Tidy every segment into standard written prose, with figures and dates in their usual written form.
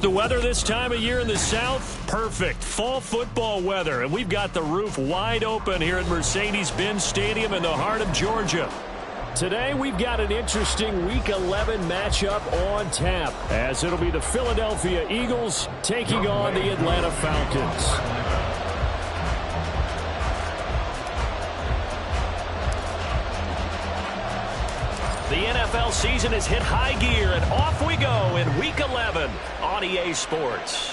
The weather this time of year in the South, perfect. Fall football weather, and we've got the roof wide open here at Mercedes-Benz Stadium in the heart of Georgia. Today, we've got an interesting Week 11 matchup on tap, as it'll be the Philadelphia Eagles taking on the Atlanta Falcons. The NFL season has hit high gear, and off we go in Week 11 on EA Sports.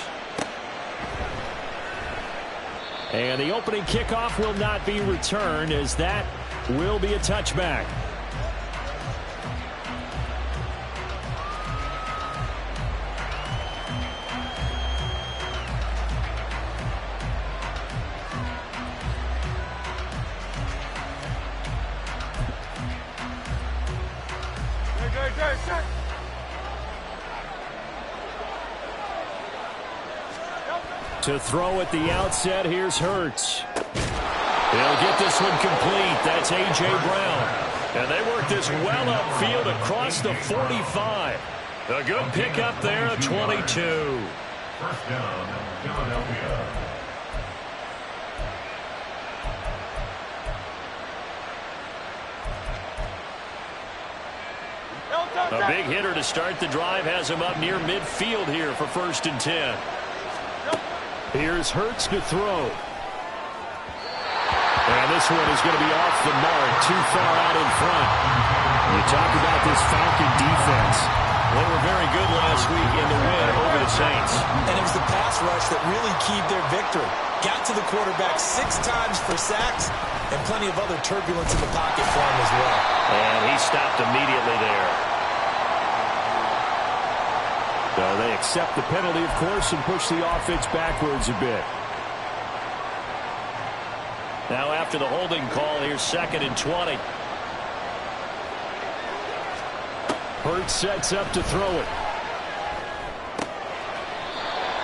And the opening kickoff will not be returned, as that will be a touchback. To throw at the outset, here's Hurts. He'll get this one complete. That's A.J. Brown. And they work this well upfield across the 45. A good pickup there at 22. First down, Philadelphia. A big hitter to start the drive has him up near midfield here for 1st and 10. Here's Hurts to throw. And this one is going to be off the mark, too far out in front. You talk about this Falcon defense. They were very good last week in the win over the Saints. And it was the pass rush that really keyed their victory. Got to the quarterback 6 times for sacks and plenty of other turbulence in the pocket for him as well. And he stopped immediately there. So they accept the penalty, of course, and push the offense backwards a bit. Now after the holding call, here's 2nd and 20. Hurts sets up to throw it.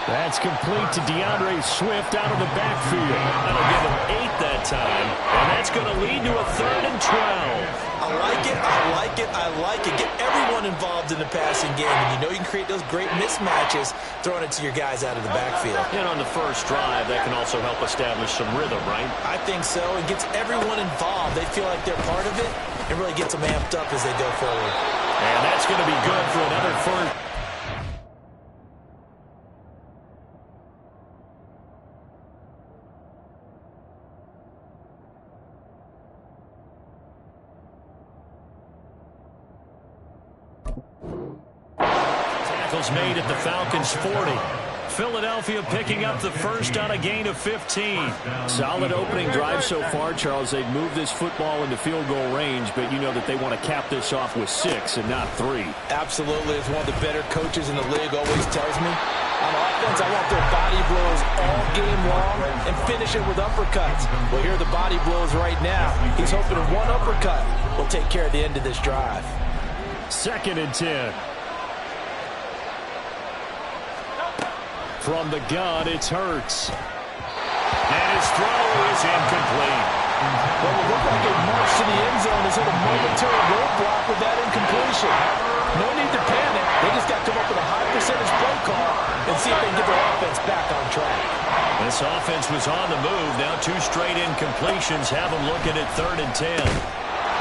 That's complete to DeAndre Swift out of the backfield. That'll give him 8 that time, and that's going to lead to a 3rd and 12. I like it, I like it, I like it. Get everyone involved in the passing game, and you know you can create those great mismatches throwing it to your guys out of the backfield. And on the first drive, that can also help establish some rhythm, right? I think so. It gets everyone involved. They feel like they're part of it. It really gets them amped up as they go forward. And that's going to be good for another 1st. Made at the Falcons 40. Philadelphia picking up the first on a gain of 15. Solid opening drive so far, Charles. They've moved this football into field goal range, but you know that they want to cap this off with 6 and not 3. Absolutely. As one of the better coaches in the league always tells me, on offense, I want their body blows all game long and finish it with uppercuts. Well, here are the body blows right now. He's hoping one uppercut will take care of the end of this drive. 2nd and 10. From the gun, it's Hurts. And his throw is incomplete. Well, it looked like a march to the end zone has hit a momentary roadblock with that incompletion. No need to panic. They just got to come up with a high percentage play call and see if they can get their offense back on track. This offense was on the move. Now 2 straight incompletions have them looking at 3rd and 10.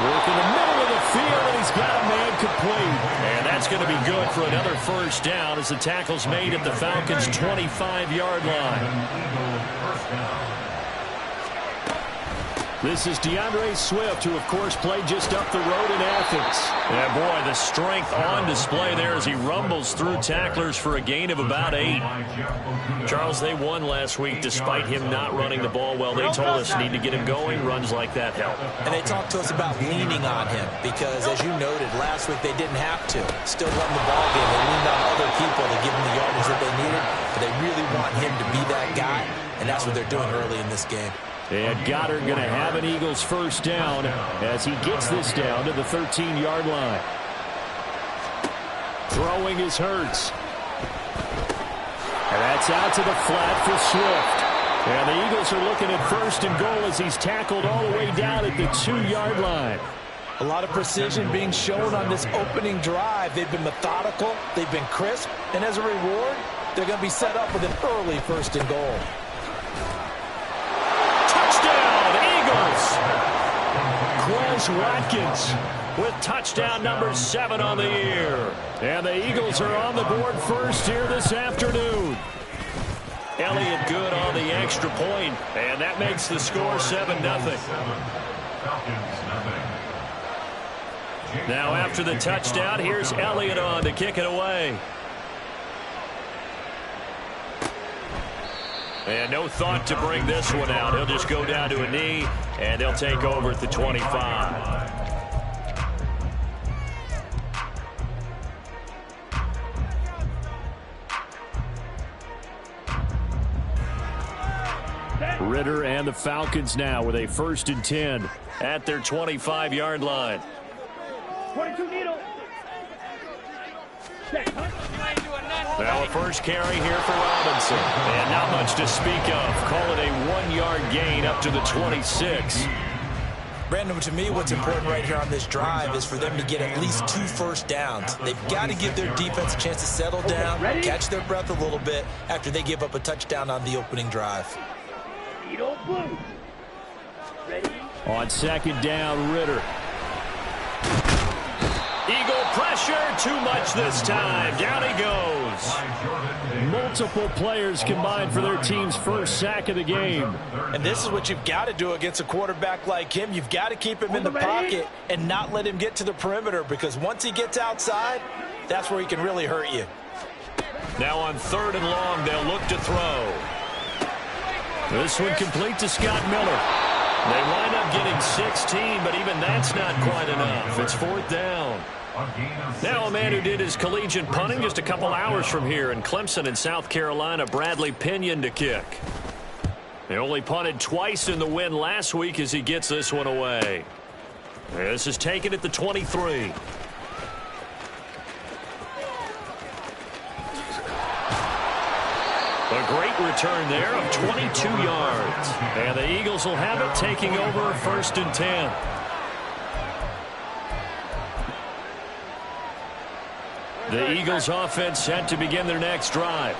Work in the middle of the field, and he's got a man complete. And that's going to be good for another 1st down as the tackle's made at the Falcons' 25-yard line. This is DeAndre Swift, who, of course, played just up the road in Athens. Yeah, boy, the strength on display there as he rumbles through tacklers for a gain of about 8. Charles, they won last week despite him not running the ball well. They told us need to get him going. Runs like that help. And they talked to us about leaning on him because, as you noted, last week they didn't have to. Still run the ball game. They leaned on other people to give them the yardage that they needed. But they really want him to be that guy, and that's what they're doing early in this game. And Goddard going to have an Eagles 1st down as he gets this down to the 13-yard line. Throwing is Hurts. And that's out to the flat for Swift. And the Eagles are looking at 1st and goal as he's tackled all the way down at the 2-yard line. A lot of precision being shown on this opening drive. They've been methodical. They've been crisp. And as a reward, they're going to be set up with an early 1st and goal. Touchdown, Eagles! Quez Watkins with touchdown number 7 on the year. And the Eagles are on the board first here this afternoon. Elliott good on the extra point, and that makes the score 7-0. Now after the touchdown, here's Elliott on to kick it away. And no thought to bring this one out. He'll just go down to a knee, and they'll take over at the 25. Ritter and the Falcons now with a 1st and 10 at their 25-yard line. 22 needle. Now a first carry here for Robinson. And not much to speak of. Call it a 1-yard gain up to the 26. Brandon, to me, what's important right here on this drive is for them to get at least 2 first downs. They've got to give their defense a chance to settle down, catch their breath a little bit after they give up a touchdown on the opening drive. On 2nd down, Ritter. Eagle pressure, too much this time. Down he goes. Multiple players combined for their team's first sack of the game. And this is what you've got to do against a quarterback like him. You've got to keep him in the pocket and not let him get to the perimeter, because once he gets outside, that's where he can really hurt you. Now on 3rd and long, they'll look to throw. This one complete to Scott Miller. They wind up getting 16, but even that's not quite enough. It's 4th down. Now a man who did his collegiate punting just a couple hours from here in Clemson in South Carolina, Bradley Pinion to kick. He only punted twice in the win last week as he gets this one away. This is taken at the 23. A great return there of 22 yards. And the Eagles will have it, taking over 1st and 10. The Eagles offense set to begin their next drive.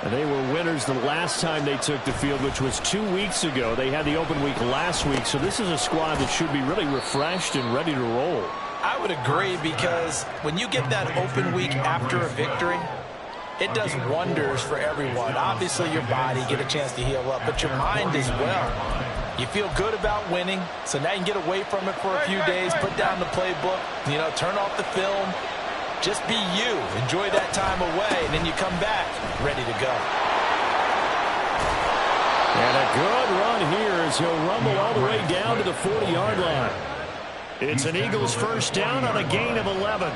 And they were winners the last time they took the field, which was 2 weeks ago. They had the open week last week, so this is a squad that should be really refreshed and ready to roll. I would agree, because when you get that open week after a victory, it does wonders for everyone. Obviously, your body, get a chance to heal up, but your mind as well. You feel good about winning, so now you can get away from it for a few days, put down the playbook, turn off the film. Just be you. Enjoy that time away, and then you come back ready to go. And a good run here as he'll rumble all the way down to the 40-yard line. It's an Eagles 1st down on a gain of 11.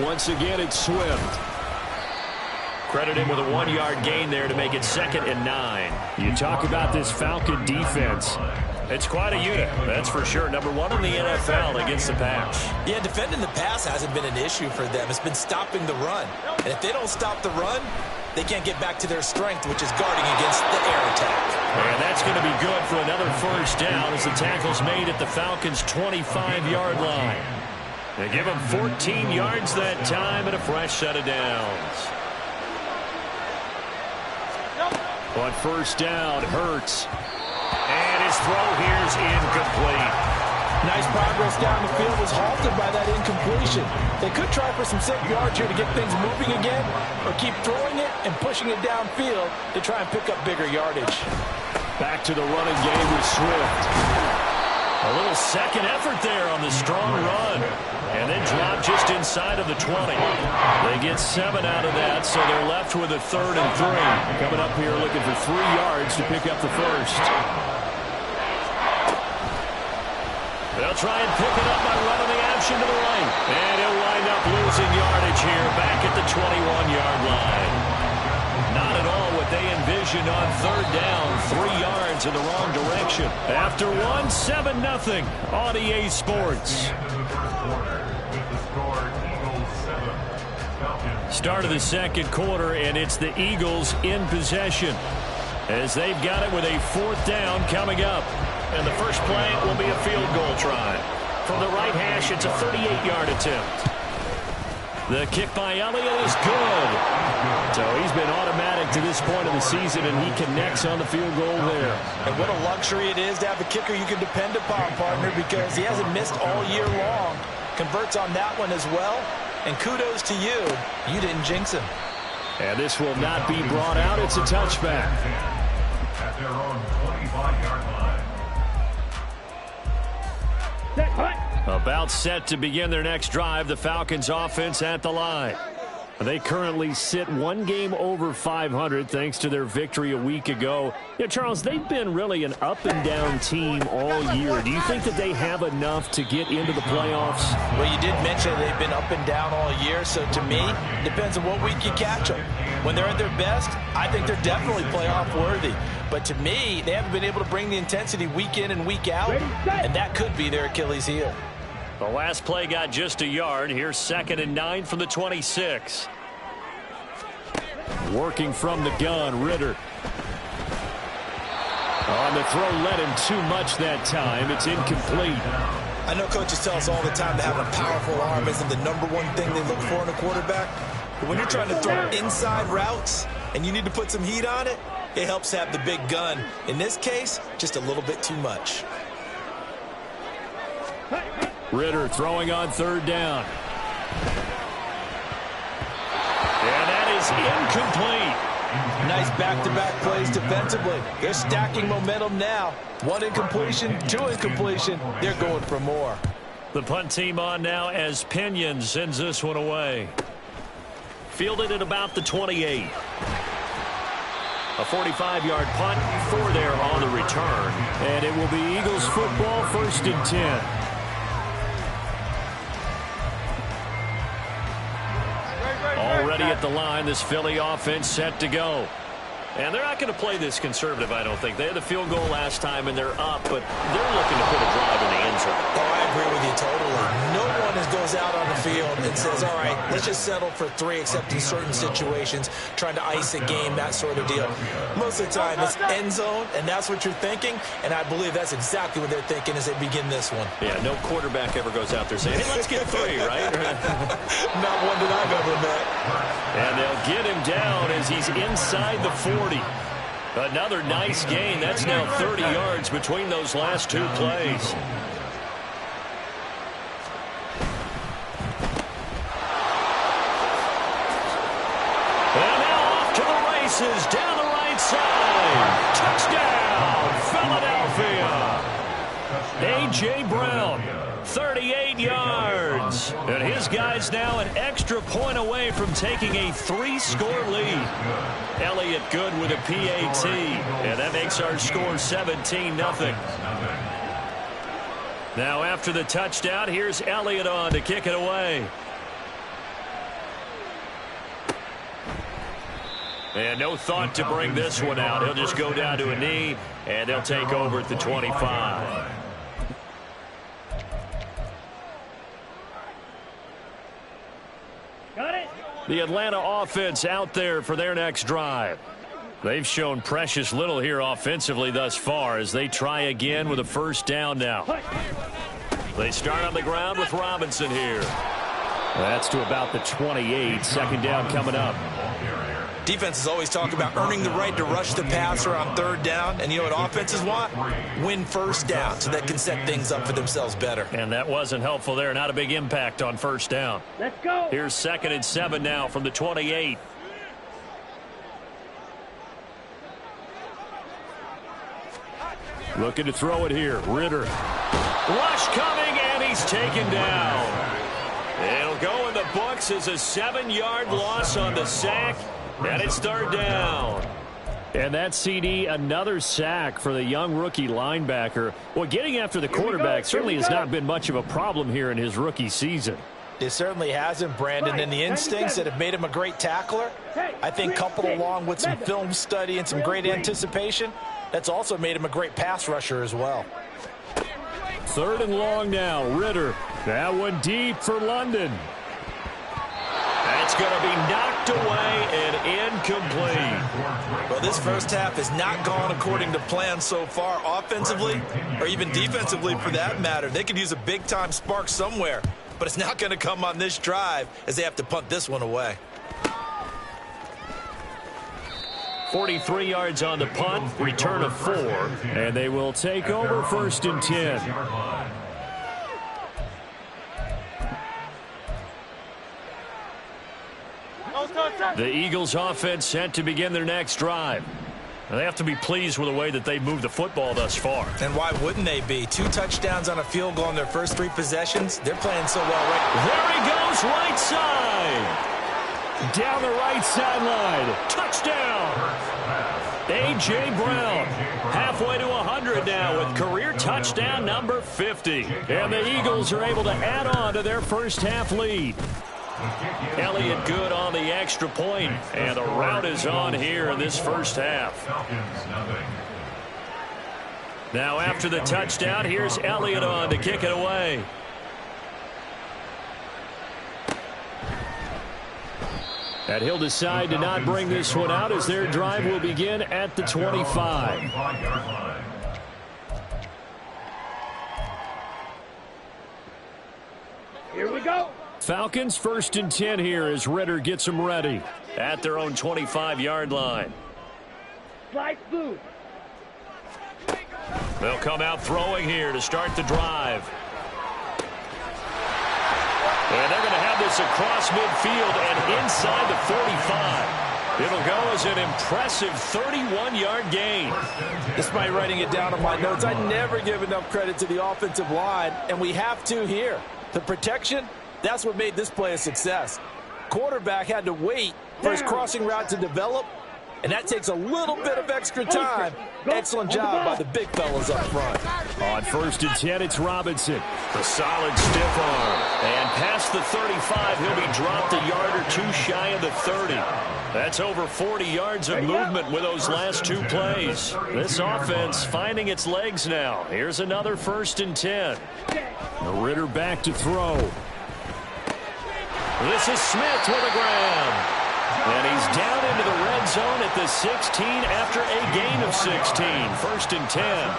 Once again, it's Swift. Credit him with a 1-yard gain there to make it 2nd and 9. You talk about this Falcon defense. It's quite a unit, that's for sure. Number 1 in the NFL against the pass. Yeah, defending the pass hasn't been an issue for them. It's been stopping the run. And if they don't stop the run, they can't get back to their strength, which is guarding against the air attack. And that's going to be good for another 1st down as the tackle's made at the Falcons' 25-yard line. They give him 14 yards that time and a fresh set of downs. On 1st down, Hurts. And his throw here is incomplete. Nice progress down the field was halted by that incompletion. They could try for some safe yards here to get things moving again, or keep throwing it and pushing it downfield to try and pick up bigger yardage. Back to the running game with Swift. A little second effort there on the strong run. And then drop just inside of the 20. They get 7 out of that, so they're left with a 3rd and 3. Coming up here looking for 3 yards to pick up the 1st. They'll try and pick it up by running the action to the right. And he'll wind up losing yardage here back at the 21-yard line. Not at all what they envisioned on 3rd down. 3 yards in the wrong direction. After 7-0 on EA Sports. Start of the 2nd quarter, and it's the Eagles in possession as they've got it with a 4th down coming up. And the first play will be a field goal try. From the right hash, it's a 38-yard attempt. The kick by Elliott is good. So he's been automatic to this point of the season, and he connects on the field goal there. And what a luxury it is to have a kicker you can depend upon, partner, because he hasn't missed all year long. Converts on that one as well. And kudos to you. You didn't jinx him. And this will not be brought out. It's a touchback. At their own 25-yard line. About set to begin their next drive. The Falcons offense at the line. They currently sit one game over 500 thanks to their victory a week ago. Yeah, Charles, they've been really an up-and-down team all year. Do you think that they have enough to get into the playoffs? Well, you did mention they've been up and down all year, so to me, it depends on what week you catch them. When they're at their best, I think they're definitely playoff worthy. But to me, they haven't been able to bring the intensity week in and week out, and that could be their Achilles heel. The last play got just a yard. Here's 2nd and 9 from the 26. Working from the gun, Ritter. On the throw, led him too much that time. It's incomplete. I know coaches tell us all the time that having a powerful arm isn't the #1 thing they look for in a quarterback. But when you're trying to throw inside routes and you need to put some heat on it, it helps have the big gun. In this case, just a little bit too much. Ritter throwing on 3rd down. And that is incomplete. Nice back-to-back plays defensively. They're stacking momentum now. 1 incompletion, 2 incompletion. They're going for more. The punt team on now as Pinion sends this one away. Fielded at about the 28. A 45-yard punt, 4 there on the return. And it will be Eagles football, 1st and 10. Already at the line, this Philly offense set to go. And they're not going to play this conservative, I don't think. They had the field goal last time, and they're up, but they're looking to put a drive in the end zone. Oh, I agree with you totally. No one goes out on the field and says, all right, let's just settle for 3, except in certain situations, trying to ice a game, that sort of deal. Most of the time, it's end zone, and that's what you're thinking, and I believe that's exactly what they're thinking as they begin this one. Yeah, no quarterback ever goes out there saying, hey, let's get 3, right? Not one that I've ever met. And they'll get him down as he's inside the 40. Another nice gain. That's now 30 yards between those last 2 plays. And now off to the races down the right side. Touchdown, Philadelphia. A.J. Brown, 38 yards. And his guy's now an extra point away from taking a 3-score lead. Elliott good with a PAT. And that makes our score 17-0. Now after the touchdown, here's Elliott on to kick it away. And no thought to bring this one out. He'll just go down to a knee, and they'll take over at the 25. Got it. The Atlanta offense out there for their next drive. They've shown precious little here offensively thus far as they try again with a 1st down now. They start on the ground with Robinson here. That's to about the 28. 2nd down coming up. Defenses always talk about earning the right to rush the passer on 3rd down. And you know what offenses want? Win 1st down so they can set things up for themselves better. And that wasn't helpful there. Not a big impact on 1st down. Let's go. Here's 2nd and 7 now from the 28. Looking to throw it here. Ritter. Rush coming, and he's taken down. It'll go in the books as a 7-yard loss on the sack. And it's 3rd down. And that CD, another sack for the young rookie linebacker. Well, getting after the quarterback certainly has not been much of a problem here in his rookie season. It certainly hasn't, Brandon, and the instincts that have made him a great tackler, I think coupled along with some film study and some great anticipation, that's also made him a great pass rusher as well. 3rd and long now. Ritter. That one deep for London. That's going to be knocked away and incomplete. Well, this first half has not gone according to plan so far offensively or even defensively for that matter. They could use a big-time spark somewhere. but it's not going to come on this drive as they have to punt this one away. 43 yards on the punt, return of 4, and they will take over 1st and 10. The Eagles offense set to begin their next drive. They have to be pleased with the way that they moved the football thus far. And why wouldn't they be? 2 touchdowns on a field goal in their first 3 possessions. They're playing so well right. There he goes, right side. Down the right sideline. Touchdown. A.J. Brown halfway to 100 now with career touchdown number 50. And the Eagles are able to add on to their first half lead. Elliott good on the extra point, and the route is on here in this first half. Now after the touchdown, here's Elliott on to kick it away. And he'll decide to not bring this one out as their drive will begin at the 25. Here we go. Falcons 1st and 10 here as Ritter gets them ready at their own 25-yard line. Slide through. They'll come out throwing here to start the drive. And they're going to have this across midfield and inside the 45. It'll go as an impressive 31-yard gain. Despite writing it down on my notes, I never give enough credit to the offensive line, and we have to here. The protection, that's what made this play a success. Quarterback had to wait for his crossing route to develop, and that takes a little bit of extra time. Excellent job by the big fellas up front. On 1st and 10, it's Robinson. The solid stiff arm. And past the 35, he'll be dropped a yard or 2 shy of the 30. That's over 40 yards of movement with those last 2 plays. This offense finding its legs now. Here's another 1st and 10. Ritter back to throw. This is Smith with a grab. And he's down into the red zone at the 16 after a gain of 16. 1st and 10.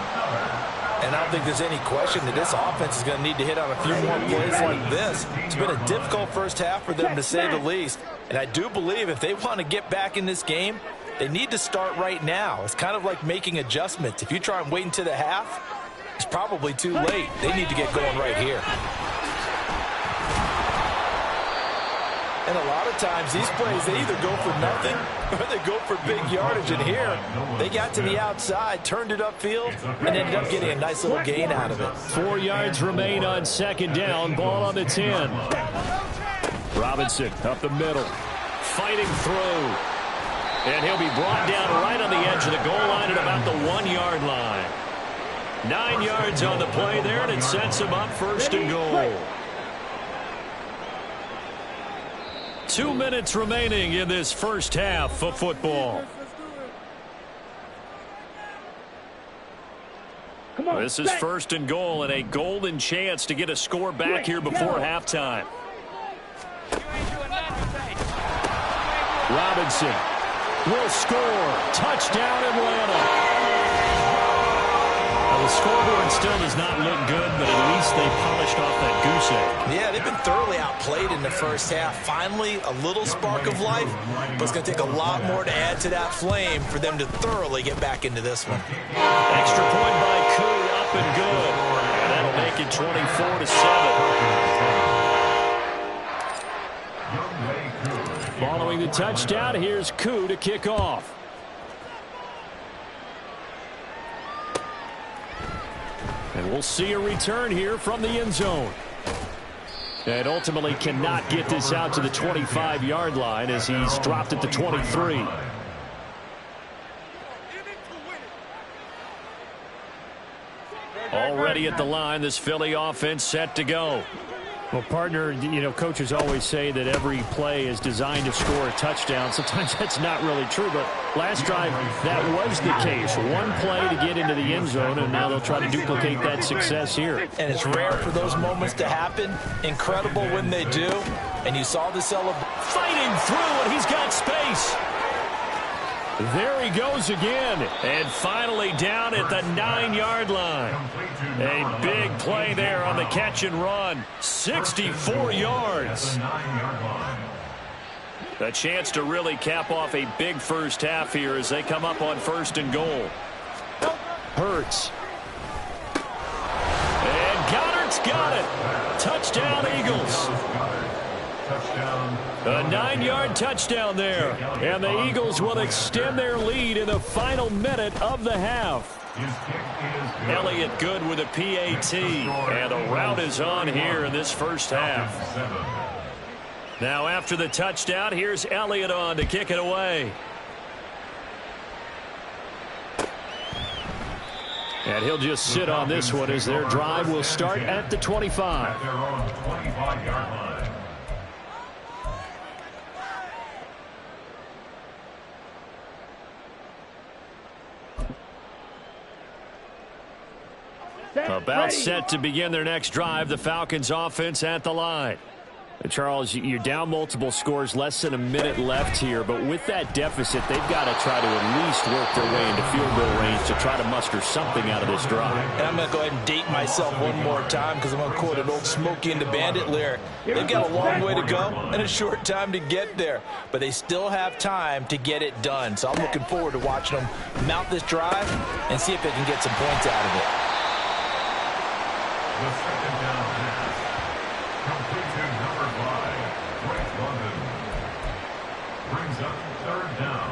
And I don't think there's any question that this offense is going to need to hit on a few more plays like this. It's been a difficult first half for them, to say the least. And I do believe if they want to get back in this game, they need to start right now. It's kind of like making adjustments. If you try and wait until the half, it's probably too late. They need to get going right here. And a lot of times, these plays, they either go for nothing or they go for big yardage. And here, they got to the outside, turned it upfield, and ended up getting a nice little gain out of it. 4 yards remain on 2nd down. Ball on the 10. Robinson up the middle. Fighting through. And he'll be brought down right on the edge of the goal line at about the 1-yard line. 9 yards on the play there, and it sets him up 1st and goal. 2 minutes remaining in this first half of football. This is 1st and goal and a golden chance to get a score back here before halftime. Robinson will score. Touchdown Atlanta. Now, the scoreboard still does not look good, but at least they polished off that goose egg. Yeah, they've been thoroughly outplayed in the first half. Finally, a little spark of life, but it's going to take a lot more to add to that flame for them to thoroughly get back into this one. Extra point by Koo, up and good. And that'll make it 24-7. Following the touchdown, here's Koo to kick off. And we'll see a return here from the end zone. And ultimately cannot get this out to the 25-yard line as he's dropped at the 23. Already at the line, this Philly offense set to go. Well, partner, you know, coaches always say that every play is designed to score a touchdown. Sometimes that's not really true, but last drive, that was the case. One play to get into the end zone, and now they'll try to duplicate that success here. And it's rare for those moments to happen. Incredible when they do. And you saw the celebration. Fighting through, and he's got space. There he goes again. And finally down at the 9-yard line. A big play there on the catch and run. 64 yards. A chance to really cap off a big first half here as they come up on 1st and goal. Hurts. And Goddard's got it. Touchdown, Eagles. A 9-yard touchdown there. And the Eagles will extend their lead in the final minute of the half. Elliott good with a PAT. And the route is on here in this first half. Now after the touchdown, here's Elliott on to kick it away. And he'll just sit on this one as their drive will start at the 25. They're on the 25-yard line. About set to begin their next drive, the Falcons offense at the line. Charles, you're down multiple scores, less than a minute left here, but with that deficit, they've got to try to at least work their way into field goal range to try to muster something out of this drive. And I'm going to go ahead and date myself one more time because I'm going to quote an old Smokey and the Bandit lyric. They've got a long way to go and a short time to get there, but they still have time to get it done. So I'm looking forward to watching them mount this drive and see if they can get some points out of it. The second down pass. Complete to number 5, Drake London. Brings up 3rd down.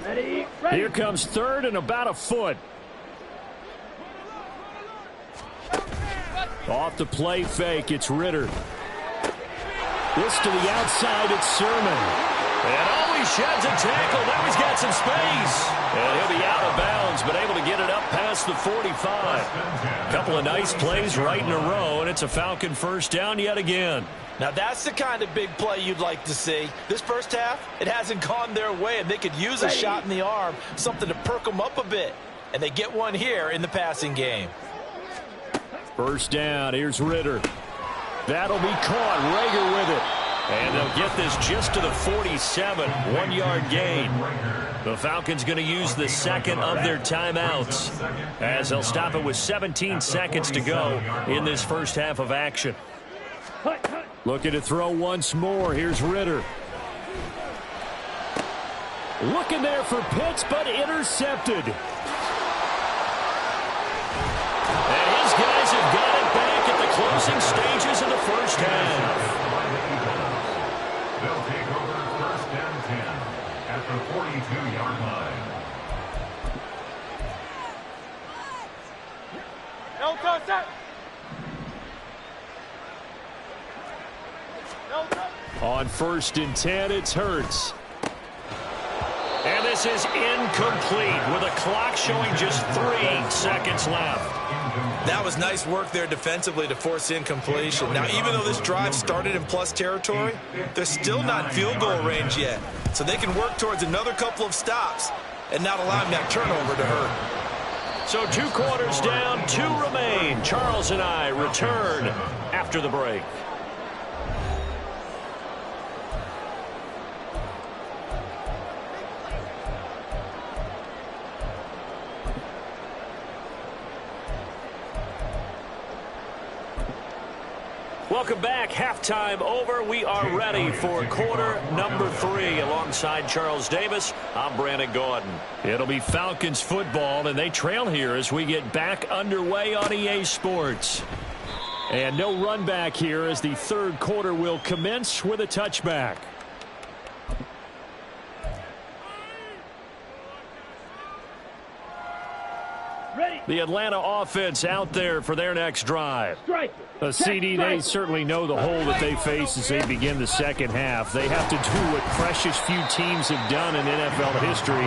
Ready. Here comes 3rd and about a foot. Off the play fake, it's Ritter. This to the outside, it's Sermon. And he sheds a tackle. Now he's got some space. And he'll be out of bounds, but able to get it up past the 45. Couple of nice plays right in a row, and it's a Falcon first down yet again. Now that's the kind of big play you'd like to see. This first half, it hasn't gone their way, and they could use a shot in the arm, something to perk them up a bit. And they get one here in the passing game. First down, here's Ritter. That'll be caught. Rager with it. And they'll get this just to the 47, 1-yard gain. The Falcons going to use the second of their timeouts as they'll stop it with 17 seconds to go in this first half of action. Looking to throw once more. Here's Ritter. Looking there for Pitts, but intercepted. And his guys have got it back at the closing stages of the first half. They'll take over 1st and 10 at the 42-yard line. On 1st and 10, it's Hurts. And this is incomplete with a clock showing just 3 seconds left. That was nice work there defensively to force incompletion. Now, even though this drive started in plus territory, they're still not in field goal range yet. So they can work towards another couple of stops and not allowing that turnover to hurt. So 2 quarters down, 2 remain. Charles and I return after the break. Welcome back. Halftime over. We are ready for quarter number 3. Alongside Charles Davis, I'm Brandon Gordon. It'll be Falcons football, and they trail here as we get back underway on EA Sports. And no run back here as the 3rd quarter will commence with a touchback. The Atlanta offense out there for their next drive. A CD, they certainly know the hole that they face as they begin the second half. They have to do what precious few teams have done in NFL history.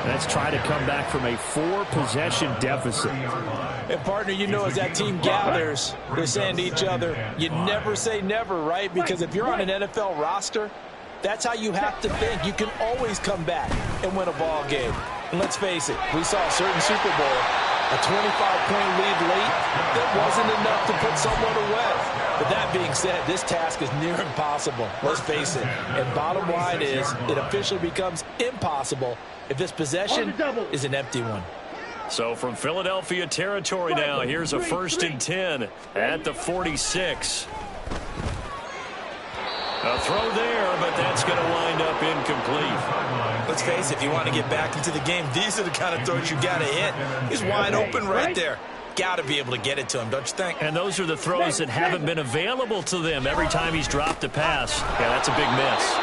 That's try to come back from a 4-possession deficit. And, partner, you know, as that team gathers, they're saying to each other, you never say never, right? Because if you're on an NFL roster, that's how you have to think. You can always come back and win a ball game. And let's face it, we saw a certain Super Bowl, a 25-point lead late that wasn't enough to put someone away. But that being said, this task is near impossible. Let's face it. And bottom line is, it officially becomes impossible if this possession is an empty one. So from Philadelphia territory now, here's a 1st and 10 at the 46. A throw there, but that's going to wind up incomplete. Let's face it, if you want to get back into the game, these are the kind of throws you got to hit. He's wide open right there. Got to be able to get it to him, don't you think? And those are the throws that haven't been available to them every time he's dropped a pass. Yeah, that's a big miss.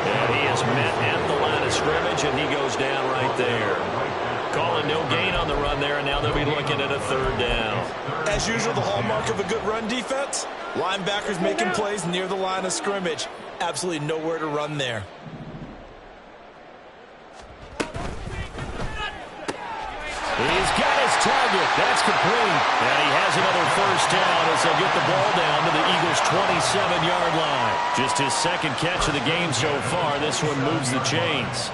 And he is met at the line of scrimmage, and he goes down right there. Calling no gain on the run there, and now they'll be looking at a 3rd down. As usual, the hallmark of a good run defense, linebackers making plays near the line of scrimmage. Absolutely nowhere to run there. He's got his target. That's complete. And he has another 1st down as they'll get the ball down to the Eagles' 27-yard line. Just his 2nd catch of the game so far. This one moves the chains.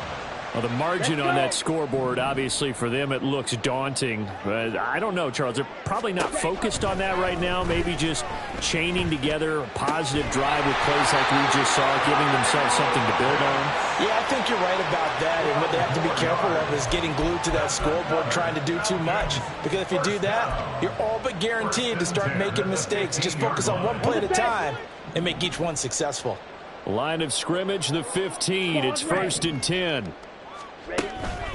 Well, the margin on that scoreboard, obviously, for them, it looks daunting. But I don't know, Charles. They're probably not focused on that right now. Maybe just chaining together a positive drive with plays like we just saw, giving themselves something to build on. Yeah, I think you're right about that. And what they have to be careful of is getting glued to that scoreboard, trying to do too much. Because if you do that, you're all but guaranteed to start making mistakes. Just focus on one play at a time and make each one successful. Line of scrimmage, the 15. It's 1st and 10.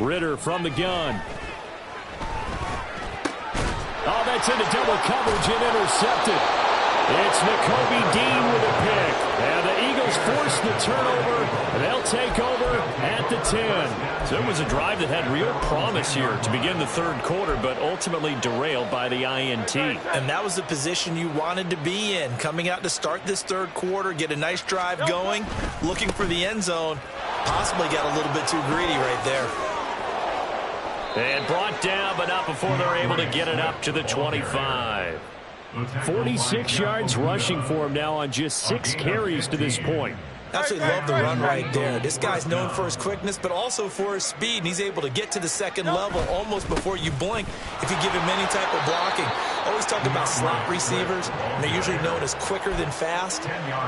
Ritter from the gun. Oh, that's into double coverage and intercepted. It's Nakobe Dean with a pick. And the Eagles force the turnover, and they'll take over at the 10. So it was a drive that had real promise here to begin the 3rd quarter, but ultimately derailed by the INT. And that was the position you wanted to be in. Coming out to start this 3rd quarter, get a nice drive going, looking for the end zone. Possibly got a little bit too greedy right there. And brought down, but not before they're able to get it up to the 25. 46 yards rushing for him now on just 6 carries to this point. Absolutely love the run right there. This guy's known for his quickness, but also for his speed. And he's able to get to the 2nd level almost before you blink if you give him any type of blocking. Always talk about slot receivers, and they're usually known as quicker than fast.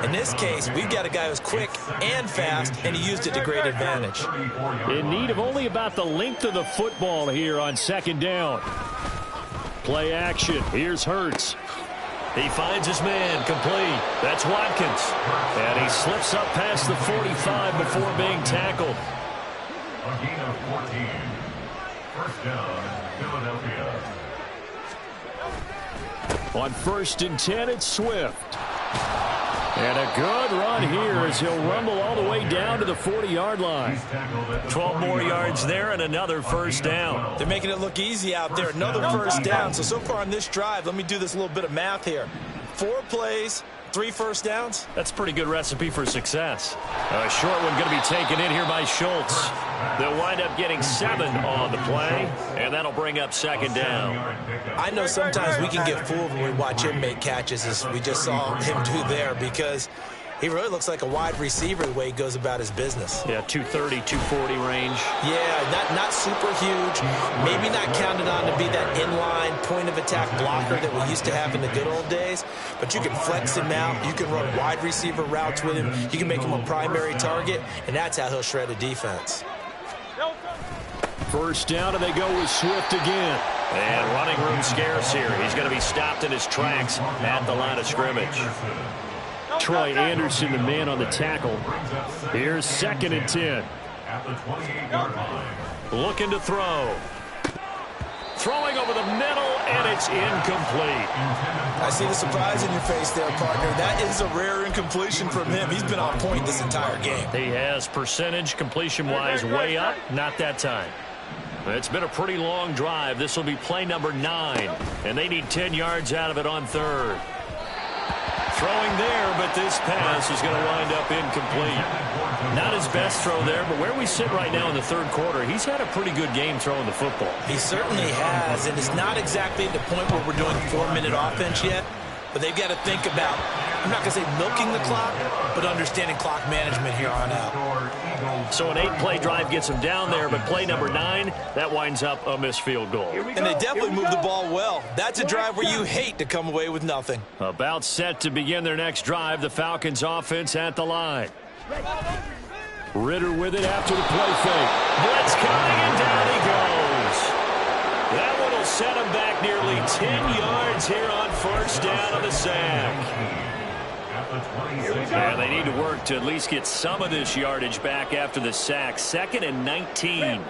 In this case, we've got a guy who's quick and fast, and he used it to great advantage. In need of only about the length of the football here on 2nd down. Play action. Here's Hurts. He finds his man, complete. That's Watkins. And he slips up past the 45 before being tackled. A gain of 14. 1st down, Philadelphia. On 1st and 10, it's Swift. And a good run here as he'll rumble all the way down to the 40-yard line. 12 more yards there and another 1st down. They're making it look easy out there. Another 1st down. So far on this drive, let me do this little bit of math here. 4 plays, 3 1st downs. That's a pretty good recipe for success. A short one going to be taken in here by Schultz. They'll wind up getting 7 on the play, and that'll bring up 2nd down. I know sometimes we can get fooled when we watch him make catches, as we just saw him do there, because he really looks like a wide receiver the way he goes about his business. Yeah, 230, 240 range. Yeah, not super huge. Maybe not counted on to be that inline point-of-attack blocker that we used to have in the good old days. But you can flex him out. You can run wide receiver routes with him. You can make him a primary target, and that's how he'll shred a defense. 1st down, and they go with Swift again. And running room scarce here. He's going to be stopped in his tracks at the line of scrimmage. Troy Anderson, the man on the tackle. Here's 2nd and 10. At the 28-yard line. Looking to throw. Throwing over the middle, and it's incomplete. I see the surprise in your face there, partner. That is a rare incompletion from him. He's been on point this entire game. He has percentage completion-wise way up. Not that time. It's been a pretty long drive. This will be play number 9, and they need 10 yards out of it on 3rd. Throwing there, but this pass is going to wind up incomplete. Not his best throw there, but where we sit right now in the 3rd quarter, he's had a pretty good game throwing the football. He certainly has, and it's not exactly at the point where we're doing 4-minute offense yet, but they've got to think about I'm not going to say milking the clock, but understanding clock management here on out. So an 8-play drive gets them down there, but play number 9, that winds up a missed field goal. And they definitely moved the ball well. That's a drive where you hate to come away with nothing. About set to begin their next drive, the Falcons offense at the line. Ritter with it after the play fake. Blitz coming, and down he goes. That one will set him back nearly 10 yards here on first down on the sack. And they need to work to at least get some of this yardage back after the sack. 2nd and 19.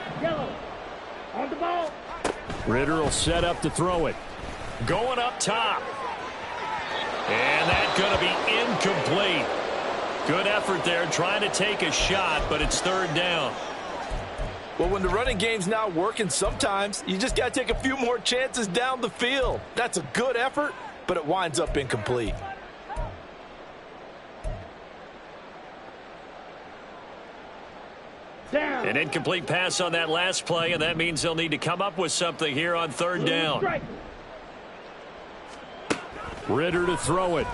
On the ball. Ritter will set up to throw it. Going up top. And that's going to be incomplete. Good effort there trying to take a shot, but it's 3rd down. Well, when the running game's not working, sometimes you just got to take a few more chances down the field. That's a good effort, but it winds up incomplete. Down. An incomplete pass on that last play, and that means they'll need to come up with something here on 3rd down. Ritter to throw it.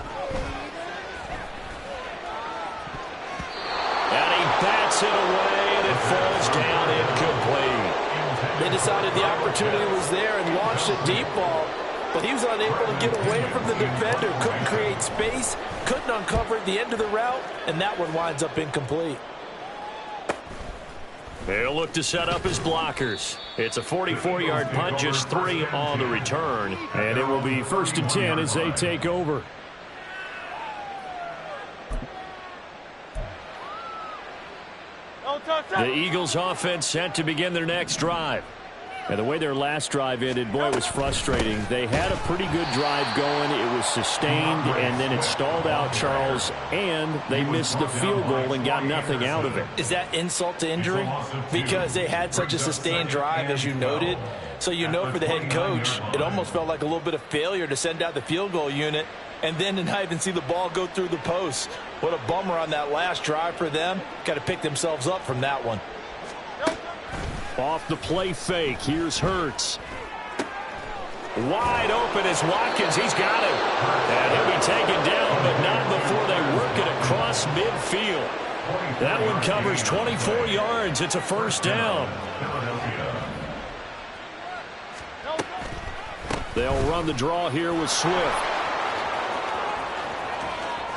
And he bats it away, and it falls down incomplete. They decided the opportunity was there and launched a deep ball, but he was unable to get away from the defender, couldn't create space, couldn't uncover the end of the route, and that one winds up incomplete. They'll look to set up his blockers. It's a 44-yard punt, just 3 on the return, and it will be 1st and 10 as they take over. The Eagles offense set to begin their next drive. And the way their last drive ended, boy, it was frustrating. They had a pretty good drive going. It was sustained, and then it stalled out, Charles, and they missed the field goal and got nothing out of it. Is that insult to injury? Because they had such a sustained drive, as you noted. So you know for the head coach, it almost felt like a little bit of failure to send out the field goal unit and then to not even see the ball go through the post. What a bummer on that last drive for them. Got to pick themselves up from that one. Off the play fake, here's Hurts. Wide open is Watkins. He's got him. And he'll be taken down, but not before they work it across midfield. That one covers 24 yards. It's a 1st down. They'll run the draw here with Swift.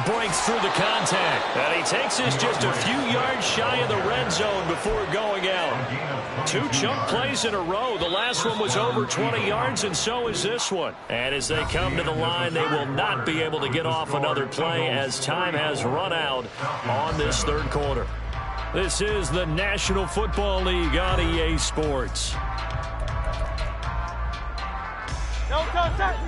Breaks through the contact. And he takes this just a few yards shy of the red zone before going out. 2 chunk plays in a row. The last one was over 20 yards, and so is this one. And as they come to the line, they will not be able to get off another play as time has run out on this 3rd quarter. This is the National Football League on EA Sports. No contact.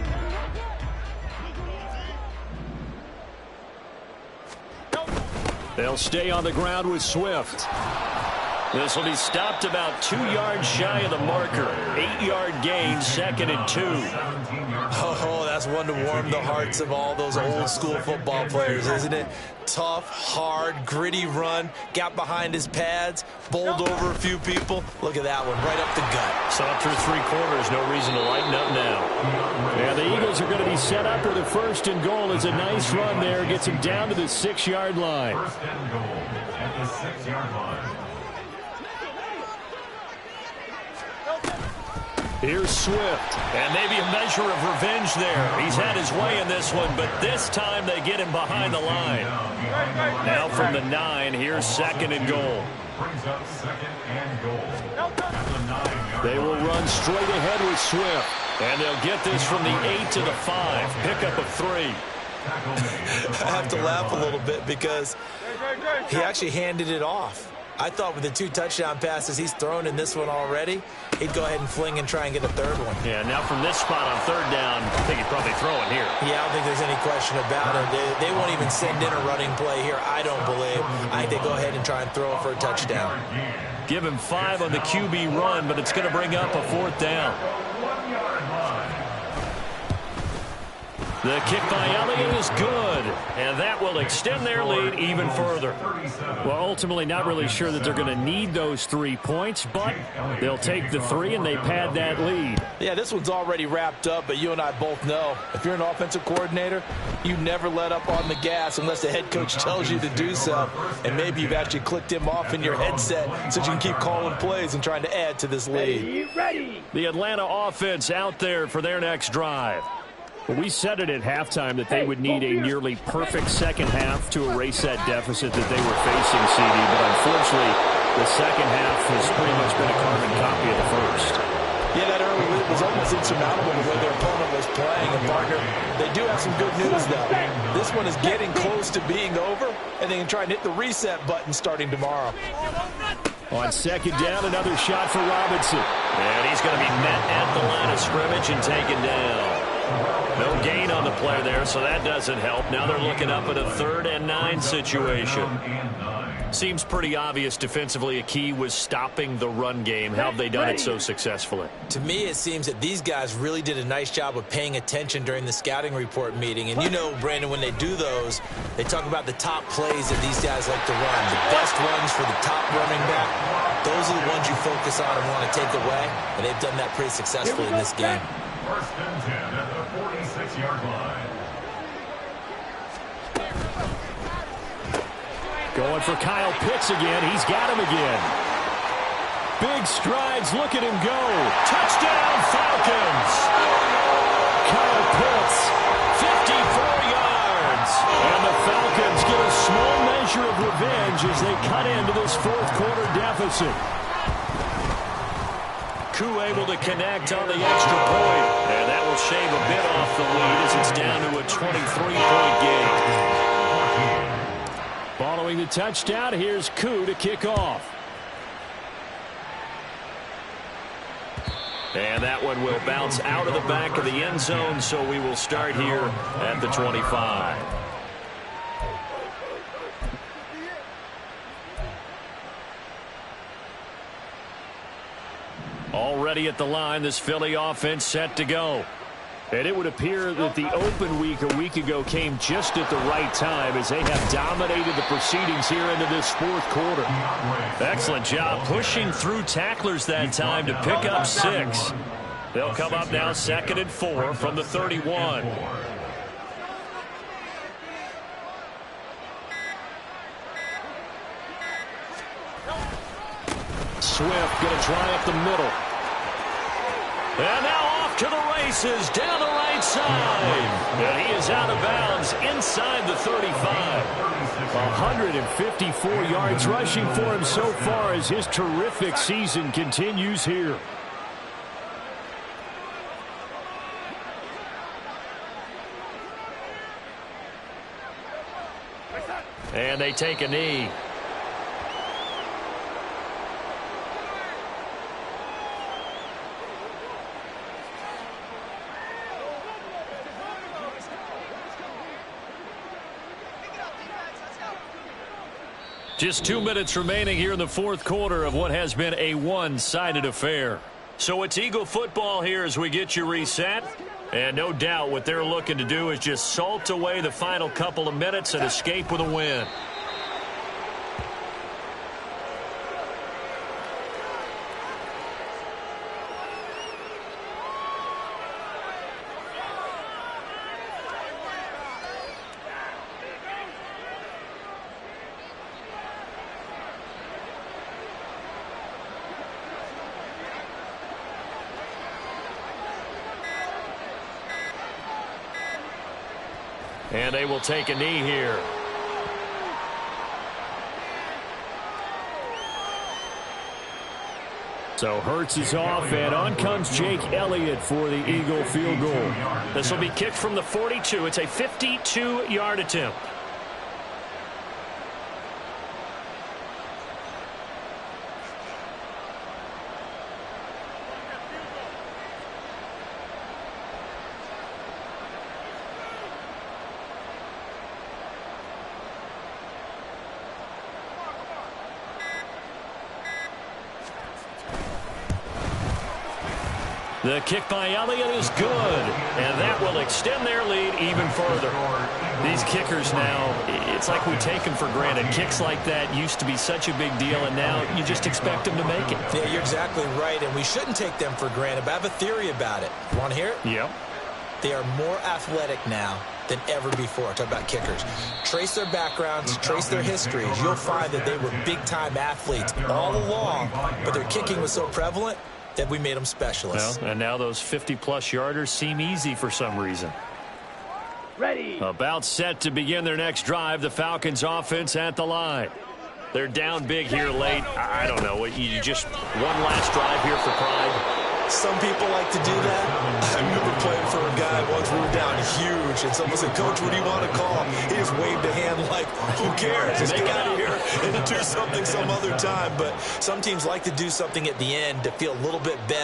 They'll stay on the ground with Swift. This will be stopped about 2 yards shy of the marker. 8-yard gain, 2nd and 2. Oh, that's one to warm the hearts of all those old school football players, isn't it? Tough, hard, gritty run. Got behind his pads, bowled over a few people. Look at that one, right up the gut. Saw through 3 quarters, no reason to lighten up now. And the Eagles are going to be set up with a 1st and goal. It's a nice run there. Gets him down to the 6-yard line. 1st and goal at the 6-yard line. Here's Swift, and maybe a measure of revenge there. He's had his way in this one, but this time they get him behind the line. Now from the 9, here's 2nd and goal. Brings up 2nd and goal at the 9-yard They will run straight ahead with Swift, and they'll get this from the 8 to the 5. Pickup of 3. I have to laugh a little bit because he actually handed it off. I thought with the 2 touchdown passes he's thrown in this one already, he'd go ahead and fling and try and get a 3rd one. Yeah, now from this spot on 3rd down, I think he'd probably throw it here. Yeah, I don't think there's any question about it. They won't even send in a running play here, I don't believe. I think they go ahead and try and throw it for a touchdown. Give him 5 on the QB run, but it's going to bring up a 4th down. The kick by Elliott is good, and that will extend their lead even further. Well, ultimately, not really sure that they're going to need those 3 points, but they'll take the 3 and they pad that lead. Yeah, this one's already wrapped up, but you and I both know if you're an offensive coordinator, you never let up on the gas unless the head coach tells you to do so. And maybe you've actually clicked him off in your headset so you can keep calling plays and trying to add to this lead. Ready. The Atlanta offense out there for their next drive. Well, we said it at halftime that they would need a nearly perfect second half to erase that deficit that they were facing, CD. But unfortunately, the second half has pretty much been a carbon copy of the first. Yeah, that early lead was almost insurmountable the way their opponent was playing. And, partner, they do have some good news, though. This one is getting close to being over, and they can try and hit the reset button starting tomorrow. On second down, another shot for Robinson. And he's going to be met at the line of scrimmage and taken down. No gain on the play there, so that doesn't help. Now they're looking up at a 3rd and 9 situation. Seems pretty obvious defensively a key was stopping the run game. How have they done it so successfully? To me, it seems that these guys really did a nice job of paying attention during the scouting report meeting. And you know, Brandon, when they do those, they talk about the top plays that these guys like to run. The best runs for the top running back. Those are the ones you focus on and want to take away. And they've done that pretty successfully in this game. 1st and 10 at the 46-yard line. Going for Kyle Pitts again. He's got him again. Big strides. Look at him go. Touchdown, Falcons. Kyle Pitts, 54 yards. And the Falcons get a small measure of revenge as they cut into this 4th quarter deficit. Koo able to connect on the extra point. And that will shave a bit off the lead as it's down to a 23-point game. Following the touchdown, here's Koo to kick off. And that one will bounce out of the back of the end zone, so we will start here at the 25. Already at the line, this Philly offense set to go. And it would appear that the open week a week ago came just at the right time as they have dominated the proceedings here into this 4th quarter. Excellent job pushing through tacklers that time to pick up 6. They'll come up now 2nd and 4 from the 31. Swift going to try up the middle. And now off to the races down the right side. And he is out of bounds inside the 35. 154 yards rushing for him so far as his terrific season continues here. And they take a knee. Just 2 minutes remaining here in the 4th quarter of what has been a one-sided affair. So it's Eagle football here as we get you reset. And no doubt what they're looking to do is just salt away the final couple of minutes and escape with a win. And they will take a knee here. So Hurts is off, and on comes Jake Elliott for the Eagle field goal. This will be kicked from the 42. It's a 52-yard attempt. The kick by Elliott is good, and that will extend their lead even further. These kickers now, it's like we take them for granted. Kicks like that used to be such a big deal, and now you just expect them to make it. Yeah, you're exactly right, and we shouldn't take them for granted, but I have a theory about it. You want to hear it? Yep. They are more athletic now than ever before. Talk about kickers. Trace their backgrounds, trace their histories. You'll find that they were big-time athletes all along, but their kicking was so prevalent that we made them specialists. Well, and now those 50-plus yarders seem easy for some reason. Ready. About set to begin their next drive, the Falcons offense at the line. They're down big here late. I don't know. You just one last drive here for pride. Some people like to do that. I remember playing for a guy once. We were down huge, and someone said, "Coach, what do you want to call?" He just waved a hand like, who cares? Just get out of here and do something some other time. But some teams like to do something at the end to feel a little bit better.